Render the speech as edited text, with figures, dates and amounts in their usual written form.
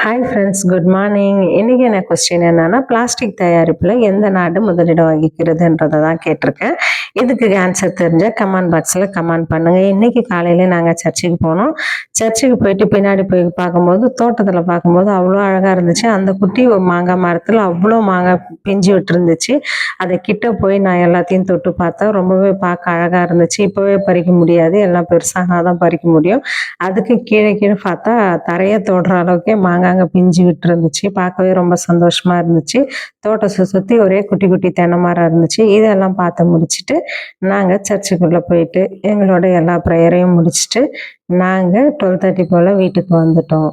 Hi friends, good morning. இன்னைக்கு என்ன question என்னன்னா, பிளாஸ்டிக் தயாரிப்பில் எந்த நாடு முதலிடம் வகிக்கிறதுன்றதை தான் கேட்டிருக்கேன். இதுக்கு ஆன்சர் தெரிஞ்சால் கமெண்ட் பாக்ஸில் கமெண்ட் பண்ணுங்கள். இன்னைக்கு காலையில நாங்கள் சர்ச்சுக்கு போனோம். சர்ச்சுக்கு போயிட்டு பின்னாடி போய் பார்க்கும்போது, தோட்டத்தில் பார்க்கும்போது அவ்வளோ அழகாக இருந்துச்சு. அந்த குட்டி மாங்காய் மரத்தில் அவ்வளோ மாங்காய் பிஞ்சு விட்டுருந்துச்சு. அதை கிட்ட போய் நான் எல்லாத்தையும் தொட்டு பார்த்தேன். ரொம்பவே பார்க்க அழகாக இருந்துச்சு. இப்போவே பறிக்க முடியாது, எல்லாம் பெருசாக தான் பறிக்க முடியும். அதுக்கு கீழே கீழே பார்த்தா தரையை தொடுற அளவுக்கே மாங்காங்க பிஞ்சு விட்டு இருந்துச்சு. பார்க்கவே ரொம்ப சந்தோஷமா இருந்துச்சு. தோட்டத்தை சுற்றி ஒரே குட்டி குட்டி தென்னை மரம் இருந்துச்சு. இதெல்லாம் பார்த்து முடிச்சுட்டு நாங்கள் சர்ச்சுக்குள்ளே போயிட்டு எங்களோட எல்லா ப்ரேயரையும் முடிச்சுட்டு நாங்கள் 12:30 போல் வீட்டுக்கு வந்துட்டோம்.